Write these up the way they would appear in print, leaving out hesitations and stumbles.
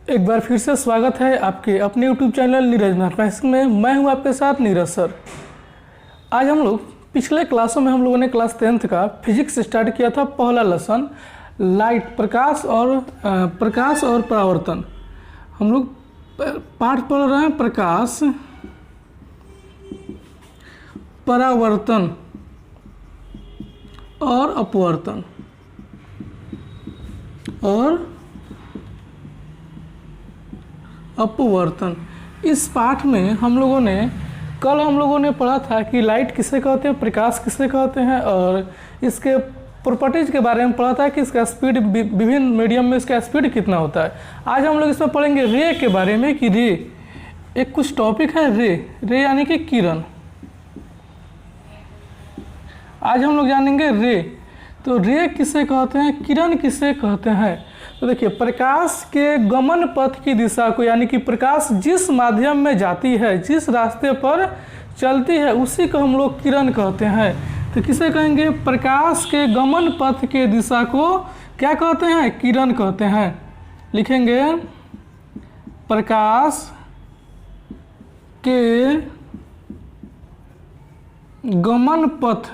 एक बार फिर से स्वागत है आपके अपने YouTube चैनल नीरज मैथमेटिक्स में। मैं हूं आपके साथ नीरज सर। आज हम लोग पिछले क्लासों में हम लोगों ने क्लास 10th का फिजिक्स स्टार्ट किया था। पहला लेसन लाइट, प्रकाश और परावर्तन। हम लोग पाठ पढ़ रहे हैं प्रकाश, परावर्तन और अपवर्तन। अपवर्तन इस पाठ में हम लोगों ने पढ़ा था कि लाइट किसे कहते हैं, प्रकाश किसे कहते हैं, और इसके प्रॉपर्टीज के बारे में पढ़ा था कि इसका स्पीड विभिन्न मीडियम में इसका स्पीड कितना होता है। आज हम लोग इसमें पढ़ेंगे रे के बारे में कि रे एक कुछ टॉपिक है। रे यानी कि किरण। आज हम लोग जानेंगे रे। तो रे किसे कहते हैं, किरण किसे कहते हैं। तो देखिए, प्रकाश के गमन पथ की दिशा को, यानी कि प्रकाश जिस माध्यम में जाती है, जिस रास्ते पर चलती है, उसी को हम लोग किरण कहते हैं। तो किसे कहेंगे, प्रकाश के गमन पथ के दिशा को क्या कहते हैं, किरण कहते हैं। लिखेंगे प्रकाश के गमन पथ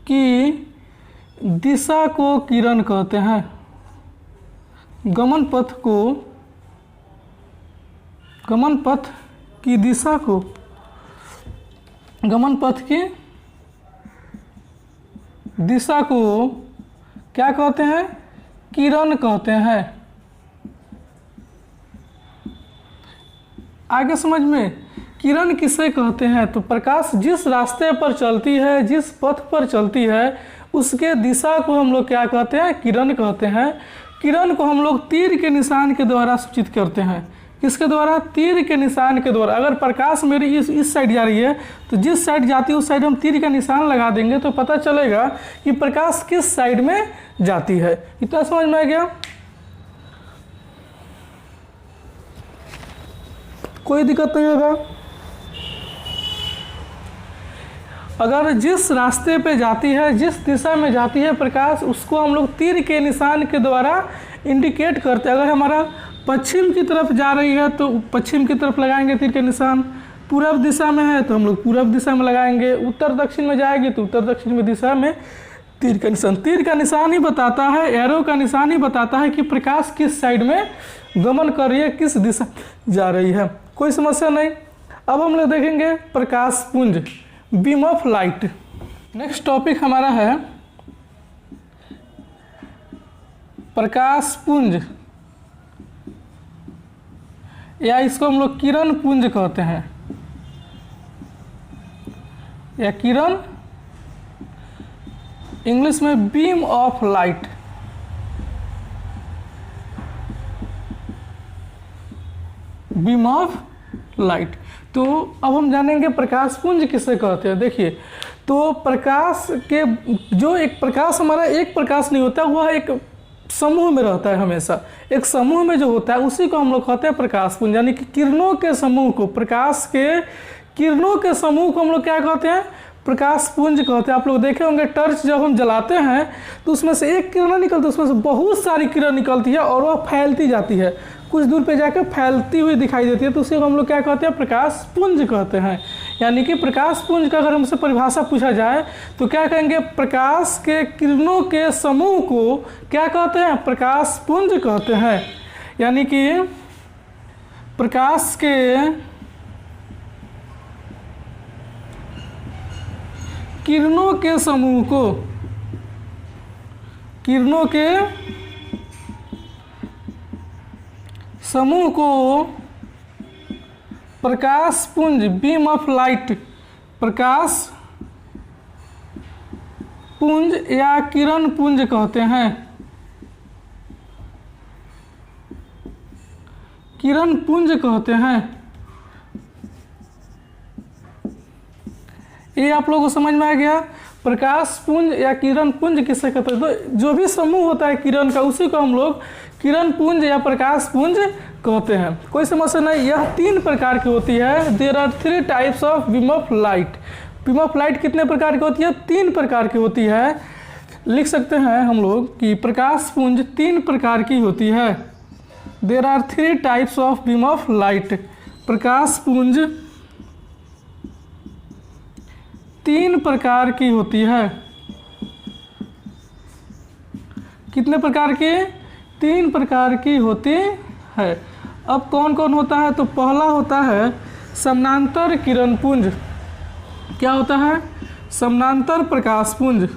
की दिशा को किरण कहते हैं। गमन पथ की दिशा को, गमन पथ की दिशा को क्या कहते हैं, किरण कहते हैं। आगे समझ में, किरण किसे कहते हैं। तो प्रकाश जिस रास्ते पर चलती है, जिस पथ पर चलती है, उसके दिशा को हम लोग क्या कहते हैं, किरण कहते हैं। किरण को हम लोग तीर के निशान के द्वारा सूचित करते हैं। किसके द्वारा, तीर के निशान के द्वारा। अगर प्रकाश मेरी इस साइड जा रही है, तो जिस साइड जाती है उस साइड हम तीर का निशान लगा देंगे, तो पता चलेगा कि प्रकाश किस साइड में जाती है। इतना समझ में आ गया। कोई दिक्कत नहीं होगा। अगर जिस रास्ते पे जाती है, जिस दिशा में जाती है प्रकाश, उसको हम लोग तीर के निशान के द्वारा इंडिकेट करते हैं। अगर हमारा पश्चिम की तरफ जा रही है तो पश्चिम की तरफ लगाएंगे तीर के निशान। पूरब दिशा में है तो हम लोग पूरब दिशा में लगाएंगे। उत्तर दक्षिण में जाएगी तो उत्तर दक्षिण में दिशा में तीर का निशान। तीर का निशान ही बताता है, एरो का निशान ही बताता है कि प्रकाश किस साइड में गमन कर रही है, किस दिशा जा रही है। कोई समस्या नहीं। अब हम लोग देखेंगे प्रकाश पुंज, beam of light. Next topic हमारा है प्रकाश पुंज, या इसको हम लोग किरण पुंज कहते हैं, या किरण, इंग्लिश में beam of light. Beam of light. तो अब हम जानेंगे प्रकाश पुंज किसे कहते हैं। देखिए, तो प्रकाश के जो एक प्रकाश, हमारा एक प्रकाश नहीं होता, वह एक समूह में रहता है। हमेशा एक समूह में जो होता है उसी को हम लोग कहते हैं प्रकाश पुंज, यानी कि किरणों के समूह को, प्रकाश के किरणों के समूह को हम लोग क्या कहते हैं, प्रकाश पुंज कहते हैं। आप लोग देखे होंगे टर्च जब हम जलाते हैं तो उसमें से एक किरण निकलती है, उसमें से बहुत सारी किरण निकलती है और वह फैलती जाती है, कुछ दूर पे जाकर फैलती हुई दिखाई देती है। तो उसे हम लोग क्या कहते हैं, प्रकाश पुंज कहते हैं। यानी कि प्रकाश पुंज का अगर हमसे परिभाषा पूछा जाए तो क्या कहेंगे, प्रकाश के किरणों के समूह को क्या कहते हैं, प्रकाश पुंज कहते हैं। यानी कि प्रकाश के किरणों के समूह को, किरणों के समूह को प्रकाश पुंज, बीम ऑफ लाइट, प्रकाश पुंज या किरण पुंज कहते हैं। किरण पुंज कहते हैं। ये आप लोगों को समझ में आ गया। प्रकाश पुंज या किरण पुंज किसे कहते हैं। तो जो भी समूह होता है किरण का, उसी को हम लोग किरण पुंज या प्रकाश पुंज कहते हैं। कोई समस्या नहीं। यह 3 प्रकार की होती है। There are 3 types of beam of light. Beam of light कितने प्रकार की होती है? 3 प्रकार की होती है। लिख सकते हैं हम लोग कि प्रकाश पुंज 3 प्रकार की होती है। There are 3 types of beam of light. प्रकाश पुंज 3 प्रकार की होती है। कितने प्रकार की? 3 प्रकार की होती है। अब कौन कौन होता है? तो पहला होता है समानांतर किरण पुंज। क्या होता है? समानांतर प्रकाश पुंज।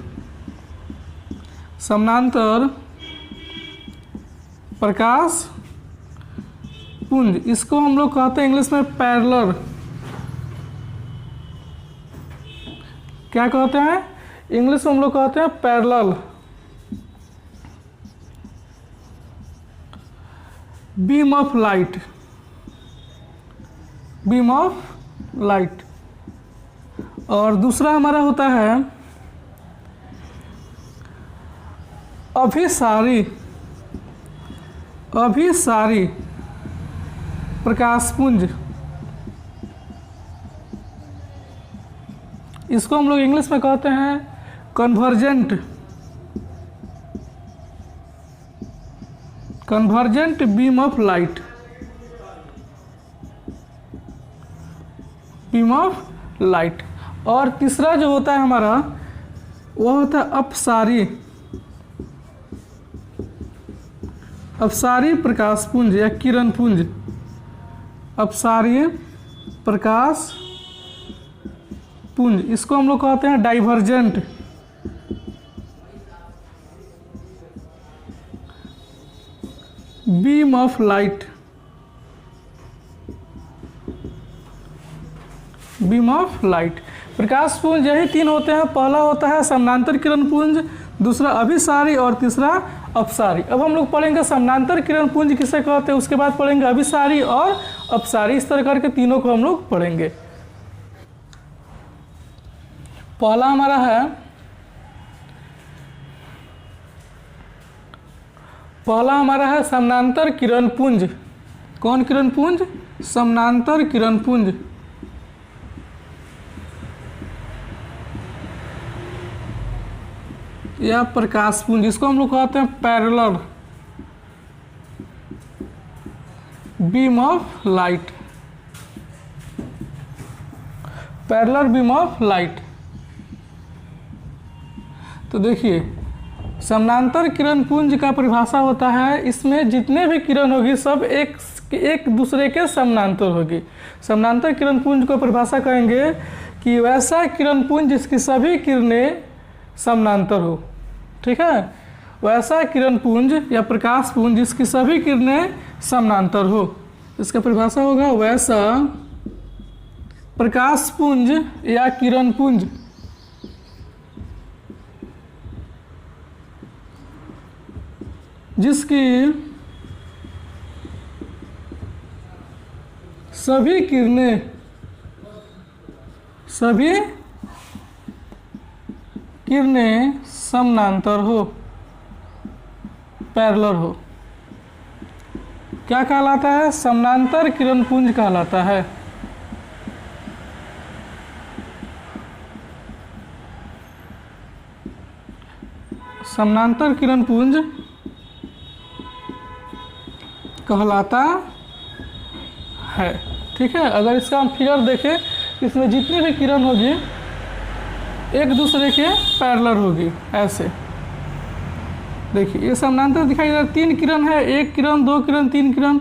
समानांतर प्रकाश पुंज, इसको हम लोग कहते हैं इंग्लिश में पैरेलल। क्या कहते हैं? इंग्लिश में हम लोग कहते हैं parallel. Beam of light. Beam of light. और दूसरा हमारा होता है अभिसारी। अभिसारी प्रकाश पुंज, इसको हम लोग इंग्लिश में कहते हैं convergent. Convergent beam of light. Beam of light. और तीसरा जो होता है हमारा वो होता है अपसारी। अपसारी प्रकाश पुंज या किरण पुंज। अपसारी प्रकाश पुंज, इसको हम लोग कहते हैं divergent. Beam of light. Beam of light. प्रकाश पुंज यही 3 होते हैं। पहला होता है समानांतर किरण पुंज, दूसरा अभिसारी और तीसरा अपसारी। अब हम लोग पढ़ेंगे समानांतर किरण पुंज किसे कहते हैं, उसके बाद पढ़ेंगे अभिसारी और अपसारी। इस तरह करके तीनों को हम लोग पढ़ेंगे। पहला हमारा है, पहला हमारा है समानांतर किरण पुंज। कौन किरण पुंज? समानांतर किरण पुंज। या प्रकाश पुंज, इसको हम लोग कहते हैं parallel beam of light. Parallel beam of light. तो देखिए, समानांतर किरण पुंज का परिभाषा होता है, इसमें जितने भी किरण होगी सब एक दूसरे के समानांतर होगी। समानांतर किरण पुंज को परिभाषा कहेंगे कि वैसा किरण पुंज जिसकी सभी किरणें समानांतर हो। ठीक है, वैसा किरण पुंज या प्रकाश पुंज जिसकी सभी किरणें समानांतर हो, इसका परिभाषा होगा वैसा प्रकाश पुंज या किरण पुंज जिसकी सभी किरणें समानांतर हो, पैरेलल हो। क्या कहलाता है? समानांतर किरण पुंज कहलाता है। समानांतर किरण पुंज कहलाता है। ठीक है, अगर इसका हम फिगर देखें, इसमें जितनी भी किरण होगी एक दूसरे के पैरेलल होगी। ऐसे देखिए, ये समानांतर दिखाई दे रहा है। 3 किरण है, 1 किरण, 2 किरण, 3 किरण,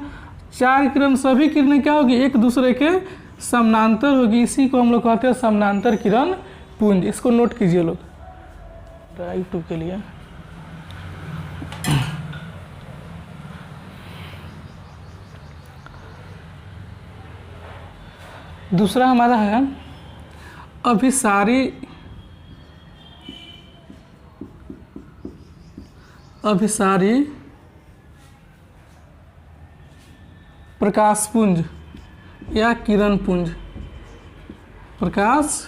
4 किरण, सभी किरणें क्या होगी? एक दूसरे के समानांतर होगी। इसी को हम लोग कहते हैं समानांतर किरण पुंज। इसको नोट कीजिए लोग यूट्यूब के लिए। दूसरा हमारा है अभिसारी प्रकाश पुंज या किरण पुंज। प्रकाश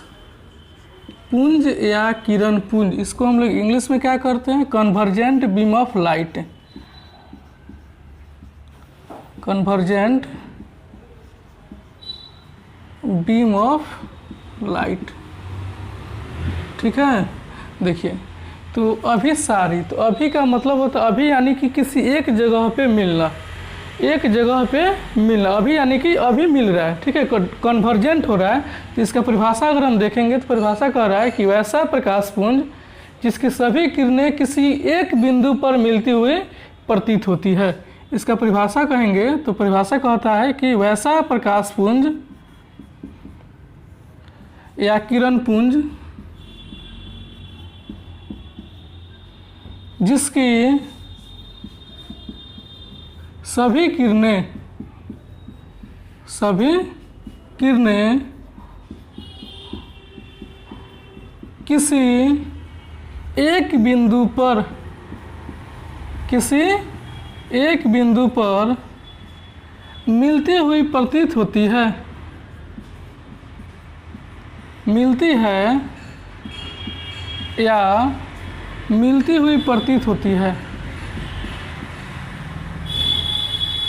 पुंज या किरण पुंज, इसको हम लोग इंग्लिश में क्या करते हैं? Convergent beam of light. Convergent beam of light. ठीक है, देखिए तो अभिसारी, तो अभी का मतलब होता है अभी यानी कि किसी एक जगह पे मिलना, एक जगह पे मिलना, अभी यानी कि अभी मिल रहा है, ठीक है, कन्वर्जेंट हो रहा है। तो इसका परिभाषा अगर हम देखेंगे तो परिभाषा कह रहा है कि वैसा प्रकाशपुंज जिसकी सभी किरणें किसी एक बिंदु पर मिलती हुई प्रतीत होती है। इसका परिभाषा कहेंगे तो परिभाषा कहता है कि वैसा प्रकाशपुंज या किरणपुंज जिसकी सभी किरणें किसी एक बिंदु पर मिलती हुई प्रतीत होती है, मिलती है या मिलती हुई प्रतीत होती है,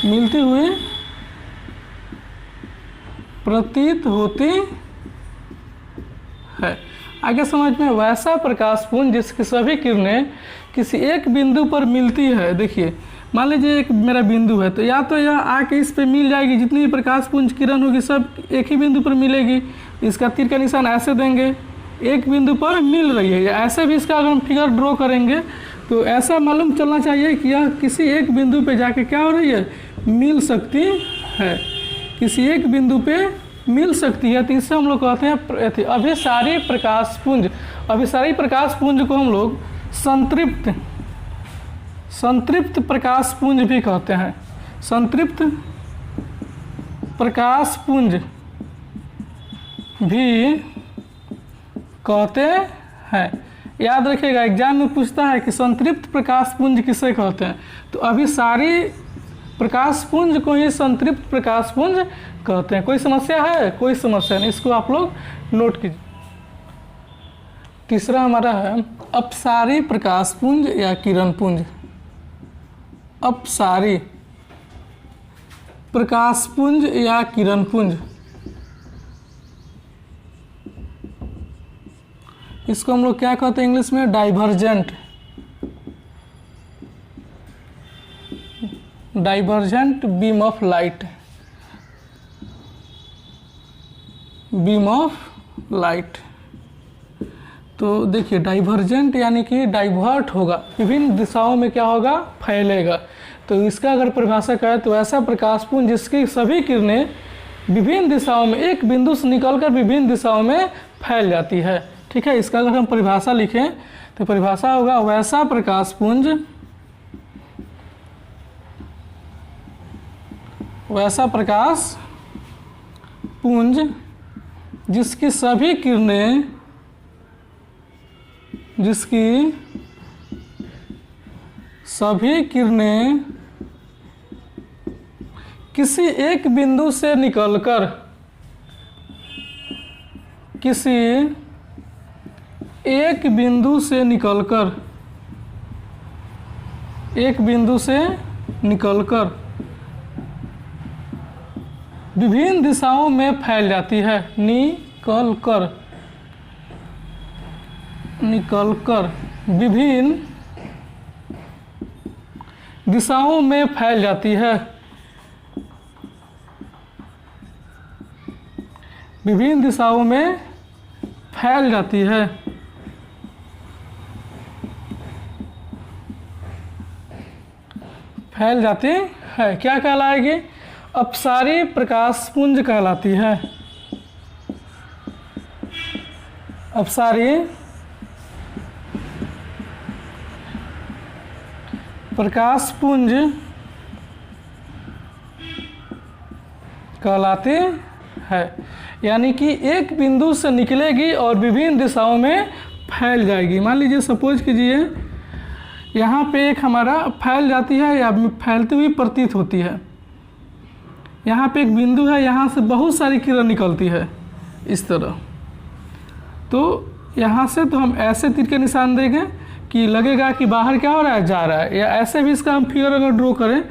मिलती हुई प्रतीत होती है। आगे समझ में, वैसा प्रकाशपुंज जिसकी सभी किरणें किसी एक बिंदु पर मिलती है। देखिए मान लीजिए एक मेरा बिंदु है, तो या तो यह आके इस पे मिल जाएगी, जितनी भी प्रकाशपुंज किरण होगी सब एक ही बिंदु पर मिलेगी। इसका तीर का निशान ऐसे देंगे, एक बिंदु पर मिल रही है, या ऐसे भी इसका अगर हम फिगर ड्रॉ करेंगे तो ऐसा मालूम चलना चाहिए कि यह किसी एक बिंदु पे जाके क्या हो रही है, मिल सकती है, किसी एक बिंदु पे मिल सकती है। तो इससे हम लोग कहते हैं अभिसारी प्रकाशपुंज। अभिसारी प्रकाशपुंज को हम लोग संतृप्त प्रकाशपुंज भी कहते हैं, संतृप्त प्रकाशपुंज भी कहते हैं। याद रखिएगा एग्जाम में पूछता है कि संतृप्त प्रकाशपुंज किसे कहते हैं, तो अभिसारी प्रकाशपुंज को ही संतृप्त प्रकाशपुंज कहते हैं। कोई समस्या है? कोई समस्या नहीं, इसको आप लोग नोट कीजिए। तीसरा हमारा है अपसारी प्रकाशपुंज या किरणपुंज। अपसारी प्रकाशपुंज या किरणपुंज, इसको हम लोग क्या कहते हैं इंग्लिश में, divergent, divergent beam of light, beam of light. तो देखिए डाइवर्जेंट यानी कि डाइवर्ट होगा, विभिन्न दिशाओं में क्या होगा, फैलेगा। तो इसका अगर परिभाषा करें तो ऐसा प्रकाशपुंज जिसकी सभी किरणें विभिन्न दिशाओं में एक बिंदु से निकलकर विभिन्न दिशाओं में फैल जाती है, ठीक है। इसका अगर हम परिभाषा लिखें तो परिभाषा होगा वैसा प्रकाशपुंज, वैसा प्रकाशपुंज जिसकी सभी किरणें, जिसकी सभी किरणें किसी एक बिंदु से निकलकर, किसी एक बिंदु से निकलकर, एक बिंदु से निकलकर विभिन्न दिशाओं में फैल जाती है, निकलकर, निकलकर विभिन्न दिशाओं में फैल जाती है, विभिन्न दिशाओं में फैल जाती है। फैल जाती है, क्या कहलाएगी, अपसारी प्रकाशपुंज कहलाती है। अपसारी प्रकाशपुंज कहलाती है, यानी कि एक बिंदु से निकलेगी और विभिन्न दिशाओं में फैल जाएगी। मान लीजिए सपोज कीजिए यहाँ पे एक हमारा फैल जाती है या फैलती हुई प्रतीत होती है, यहाँ पे एक बिंदु है, यहाँ से बहुत सारी किरण निकलती है इस तरह। तो यहाँ से तो हम ऐसे तीर के निशान देंगे कि लगेगा कि बाहर क्या हो रहा है, जा रहा है, या ऐसे भी इसका हम फिगर अगर ड्रॉ करें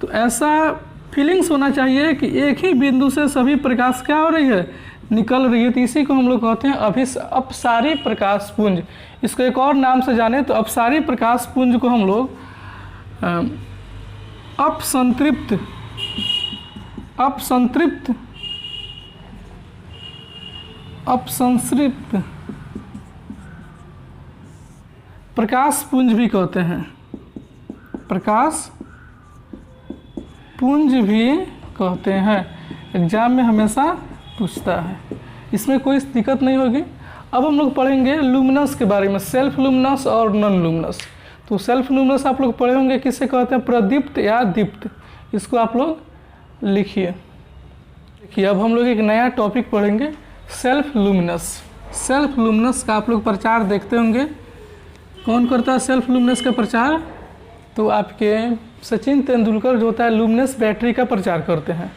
तो ऐसा फीलिंग्स होना चाहिए कि एक ही बिंदु से सभी प्रकाश क्या हो रही है, निकल रही है, तो इसी को हम लोग कहते हैं अपसारी प्रकाश पुंज। इसको एक और नाम से जाने तो अपसारी प्रकाश पुंज को हम लोग अपसंतृप्त प्रकाश पुंज भी कहते हैं, प्रकाश पुंज भी कहते हैं। एग्जाम में हमेशा पूछता है, इसमें कोई दिक्कत नहीं होगी। अब हम लोग पढ़ेंगे लुमिनस के बारे में, सेल्फ लुमिनस और नॉन लुमिनस। तो सेल्फ लुमिनस आप लोग पढ़े होंगे, किसे कहते हैं, प्रदीप्त या दीप्त। इसको आप लोग लिखिए। देखिए अब हम लोग एक नया टॉपिक पढ़ेंगे, सेल्फ लुमिनस। सेल्फ लुमिनस का आप लोग प्रचार देखते होंगे। कौन करता है सेल्फ लुमिनस का प्रचार? तो आपके सचिन तेंदुलकर जो होता है लुमिनस बैटरी का प्रचार करते हैं,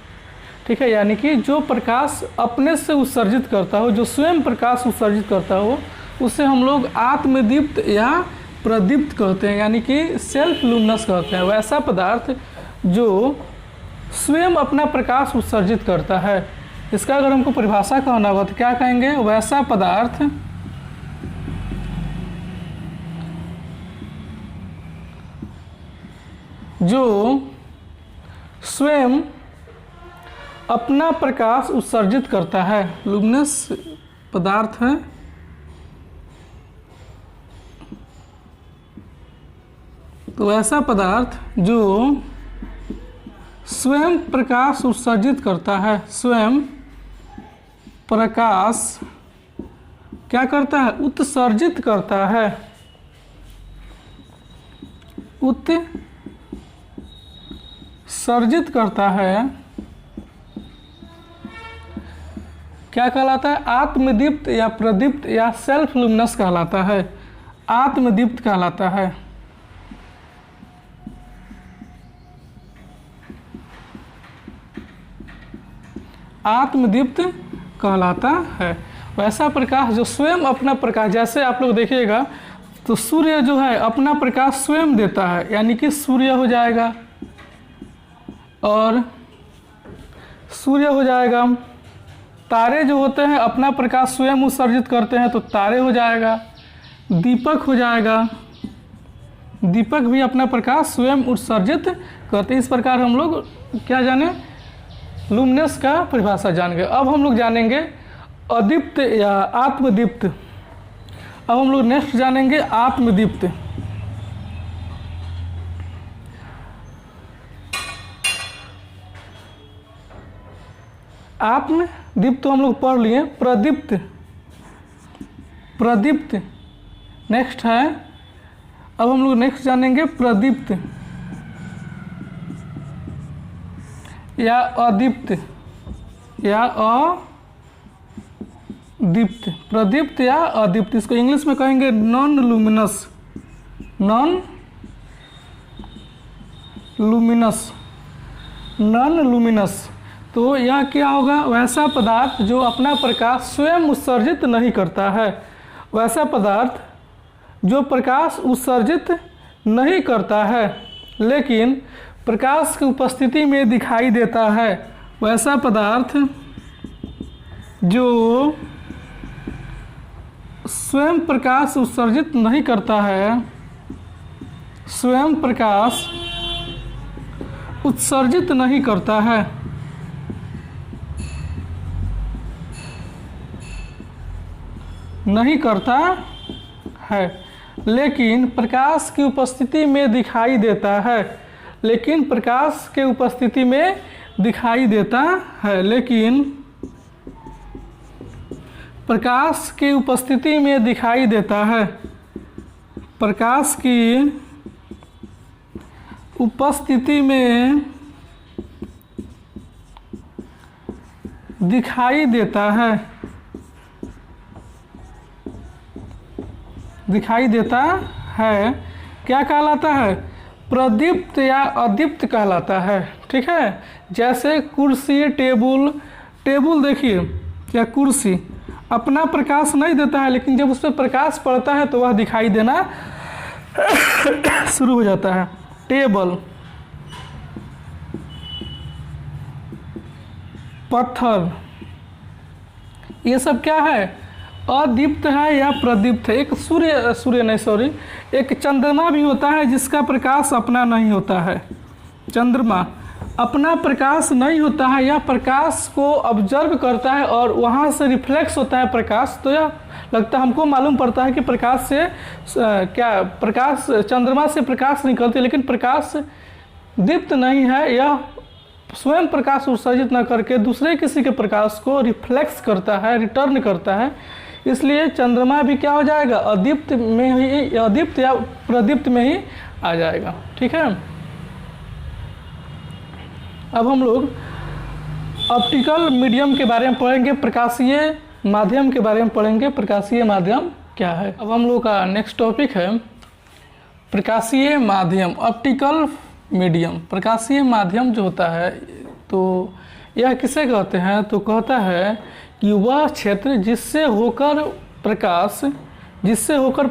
ठीक है। यानी कि जो प्रकाश अपने से उत्सर्जित करता हो, जो स्वयं प्रकाश उत्सर्जित करता हो, उसे हम लोग आत्मदीप्त या प्रदीप्त कहते हैं, यानी कि सेल्फ लुमिनस कहते हैं। वैसा पदार्थ जो स्वयं अपना प्रकाश उत्सर्जित करता है। इसका अगर हमको परिभाषा कहना होगा तो क्या कहेंगे? वैसा पदार्थ जो स्वयं अपना प्रकाश उत्सर्जित करता है। लुमिनस पदार्थ है तो ऐसा पदार्थ जो स्वयं प्रकाश उत्सर्जित करता है, स्वयं प्रकाश क्या करता है? उत्सर्जित करता है, उत्सर्जित करता है। क्या कहलाता है? आत्मदीप्त या प्रदीप्त या सेल्फ लुमिनस कहलाता है, आत्मदीप्त कहलाता है। आत्मदीप्त कहलाता है वैसा प्रकाश जो स्वयं अपना प्रकाश, जैसे आप लोग देखिएगा तो सूर्य जो है अपना प्रकाश स्वयं देता है, यानी कि सूर्य हो जाएगा, और सूर्य हो जाएगा। तारे जो होते हैं अपना प्रकाश स्वयं उत्सर्जित करते हैं तो तारे हो जाएगा। दीपक हो जाएगा, दीपक भी अपना प्रकाश स्वयं उत्सर्जित करते हैं। इस प्रकार हम लोग क्या जाने? लुमिनस का परिभाषा जान गए। अब हम लोग जानेंगे अदीप्त या आत्मदीप्त। अब हम लोग नेक्स्ट जानेंगे आत्मदीप्त। आत्मदीप्त तो हम लोग पढ़ लिए। प्रदीप्त, प्रदीप्त नेक्स्ट है। अब हम लोग नेक्स्ट जानेंगे प्रदीप्त या अदीप्त या अदीप्त। प्रदीप्त या अदीप्त, इसको इंग्लिश में कहेंगे non luminous, non luminous, non luminous. तो यह क्या होगा? वैसा पदार्थ जो अपना प्रकाश स्वयं उत्सर्जित नहीं करता है, वैसा पदार्थ जो प्रकाश उत्सर्जित नहीं करता है लेकिन प्रकाश की उपस्थिति में दिखाई देता है, वैसा पदार्थ जो स्वयं प्रकाश उत्सर्जित नहीं करता है, स्वयं प्रकाश उत्सर्जित नहीं करता है, नहीं करता है लेकिन प्रकाश की उपस्थिति में दिखाई देता है, लेकिन प्रकाश के उपस्थिति में दिखाई देता है, लेकिन प्रकाश की उपस्थिति में दिखाई देता है, प्रकाश की उपस्थिति में दिखाई देता है, दिखाई देता है। क्या कहलाता है? प्रदीप्त या अदीप्त कहलाता है, ठीक है। जैसे कुर्सी, टेबल, टेबल देखिए या कुर्सी अपना प्रकाश नहीं देता है लेकिन जब उस पर प्रकाश पड़ता है तो वह दिखाई देना शुरू हो जाता है। टेबल, पत्थर ये सब क्या है, अदीप्त है या प्रदीप्त है। एक सूर्य नहीं सॉरी, एक चंद्रमा भी होता है जिसका प्रकाश अपना नहीं होता है। चंद्रमा अपना प्रकाश नहीं होता है, यह प्रकाश को ऑब्जर्व करता है और वहाँ से रिफ्लेक्स होता है प्रकाश। तो यह लगता है, हमको मालूम पड़ता है कि प्रकाश से प्रकाश चंद्रमा से प्रकाश निकलती है, लेकिन प्रकाश दीप्त नहीं है। यह स्वयं प्रकाश उत्सर्जित न करके दूसरे किसी के प्रकाश को रिफ्लेक्स करता है, रिटर्न करता है। इसलिए चंद्रमा भी क्या हो जाएगा, अदीप्त में ही, अदीप्त या प्रदीप्त में ही आ जाएगा। ठीक है, अब हम लोग ऑप्टिकल मीडियम के बारे में पढ़ेंगे, प्रकाशीय माध्यम के बारे में पढ़ेंगे। प्रकाशीय माध्यम क्या है। अब हम लोग का नेक्स्ट टॉपिक है प्रकाशीय माध्यम, ऑप्टिकल मीडियम। प्रकाशीय माध्यम जो होता है तो यह किसे कहते हैं, तो कहता है कि वह क्षेत्र जिससे होकर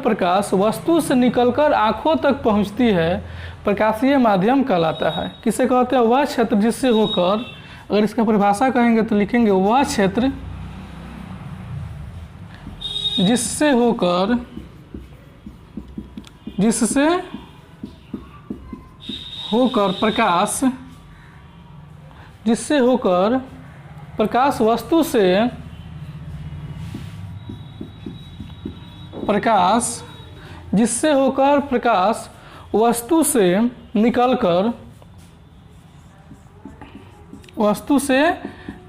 प्रकाश वस्तु से निकलकर आँखों तक पहुँचती है, प्रकाशीय माध्यम कहलाता है। किसे कहते हैं, वह क्षेत्र जिससे होकर, अगर इसका परिभाषा कहेंगे तो लिखेंगे वह क्षेत्र जिससे होकर प्रकाश वस्तु से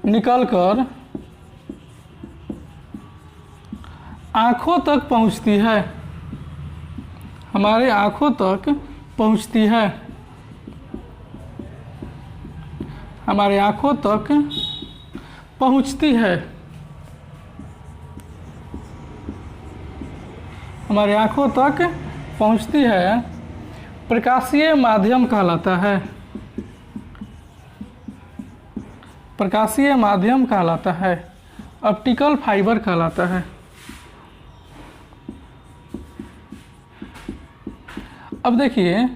निकलकर आँखों तक पहुँचती है, हमारे आँखों तक पहुँचती है, हमारे आँखों तक पहुँचती है, हमारे आँखों तक पहुँचती है, प्रकाशीय माध्यम कहलाता है। प्रकाशीय माध्यम कहलाता है, ऑप्टिकल फाइबर कहलाता है। अब देखिए,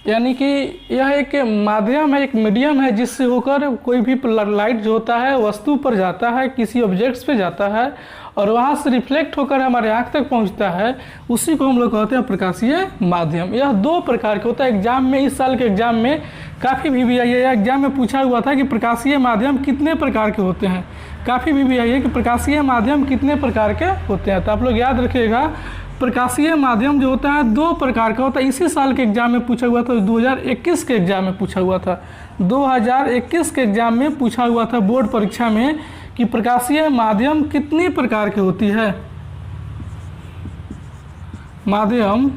यानी कि यह एक माध्यम है, एक मीडियम है जिससे होकर कोई भी लाइट जो होता है वस्तु पर जाता है, किसी ऑब्जेक्ट्स पे जाता है और वहाँ से रिफ्लेक्ट होकर हमारे आँख तक पहुँचता है, उसी को हम लोग कहते हैं प्रकाशीय माध्यम। यह दो प्रकार के होता है। एग्जाम में, इस साल के एग्जाम में काफ़ी VVIA एग्जाम में पूछा हुआ था कि प्रकाशीय माध्यम कितने प्रकार के होते हैं। काफ़ी VVIA कि प्रकाशीय माध्यम कितने प्रकार के होते हैं। तो आप लोग याद रखिएगा, प्रकाशीय माध्यम जो होता है दो प्रकार का होता है। इसी साल के एग्जाम में पूछा हुआ था, 2021 के एग्जाम में पूछा हुआ था, 2021 के एग्जाम में पूछा हुआ था बोर्ड परीक्षा में कि प्रकाशीय माध्यम कितनी प्रकार की होती है। माध्यम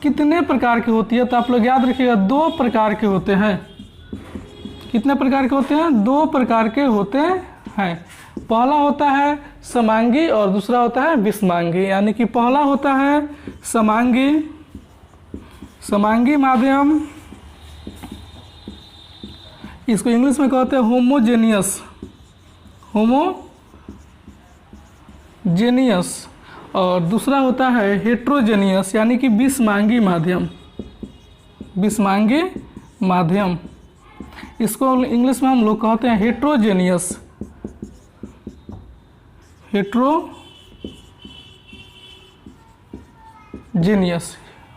कितने प्रकार की होती है, तो आप लोग याद रखिएगा दो प्रकार के होते हैं। कितने प्रकार के होते हैं, दो प्रकार के होते हैं। पहला होता है समांगी और दूसरा होता है विषमांगी। यानी कि पहला होता है समांगी माध्यम, इसको इंग्लिश में कहते हैं होमोजेनियस, और दूसरा होता है हेट्रोजेनियस यानी कि विषमांगी माध्यम। इसको इंग्लिश में हम लोग कहते हैं हेट्रोजेनियस,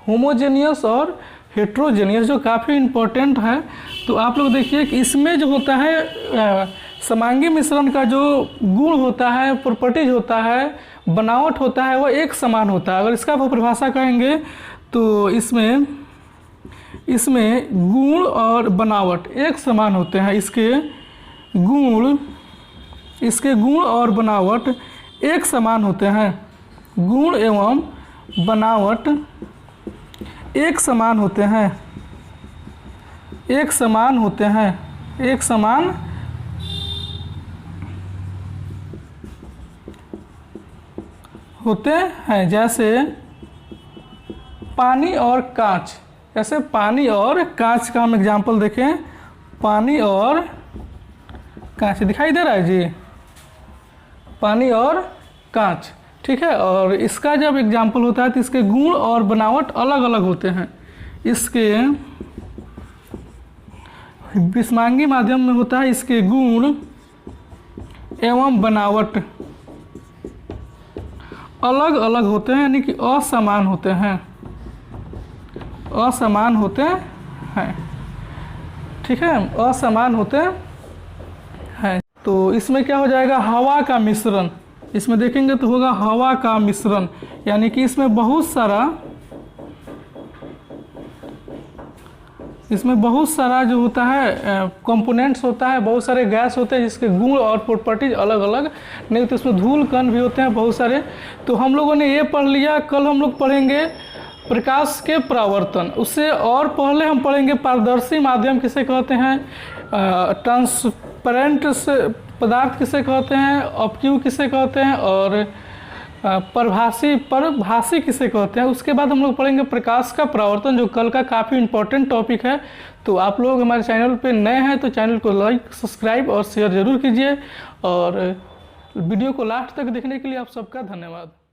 होमोजेनियस और हेट्रोजेनियस, जो काफ़ी इम्पोर्टेंट है। तो आप लोग देखिए कि इसमें जो होता है समांगी मिश्रण का जो गुण होता है, प्रॉपर्टीज होता है, बनावट होता है, वह एक समान होता है। अगर इसका परिभाषा कहेंगे तो इसमें गुण और बनावट एक समान होते हैं। इसके गुण और बनावट एक समान होते हैं। गुण एवं बनावट एक समान होते हैं, एक समान होते हैं। जैसे पानी और कांच, जैसे पानी और कांच का हम एग्जांपल देखें। पानी और कांच दिखाई दे रहा है जी, पानी और कांच, ठीक है। और इसका जब एग्जांपल होता है तो इसके गुण और बनावट अलग अलग होते हैं। इसके विषमांगी माध्यम में होता है इसके गुण एवं बनावट अलग अलग होते हैं, यानी कि असमान होते हैं, असमान होते हैं। ठीक है, असमान होते हैं। तो इसमें क्या हो जाएगा, हवा का मिश्रण। इसमें देखेंगे तो होगा हवा का मिश्रण, यानी कि इसमें बहुत सारा जो होता है कंपोनेंट्स होता है, बहुत सारे गैस होते हैं जिसके गुण और प्रॉपर्टीज अलग अलग, नहीं तो इसमें धूल कण भी होते हैं बहुत सारे। तो हम लोगों ने ये पढ़ लिया। कल हम लोग पढ़ेंगे प्रकाश के परावर्तन, उससे और पहले हम पढ़ेंगे पारदर्शी माध्यम किसे कहते हैं, ट्रांसपेरेंट पदार्थ किसे कहते हैं, ऑब्क्यू किसे कहते हैं, और परभासी किसे कहते हैं। उसके बाद हम लोग पढ़ेंगे प्रकाश का परावर्तन, जो कल का काफ़ी इंपॉर्टेंट टॉपिक है। तो आप लोग हमारे चैनल पे नए हैं तो चैनल को लाइक, सब्सक्राइब और शेयर ज़रूर कीजिए, और वीडियो को लास्ट तक देखने के लिए आप सबका धन्यवाद।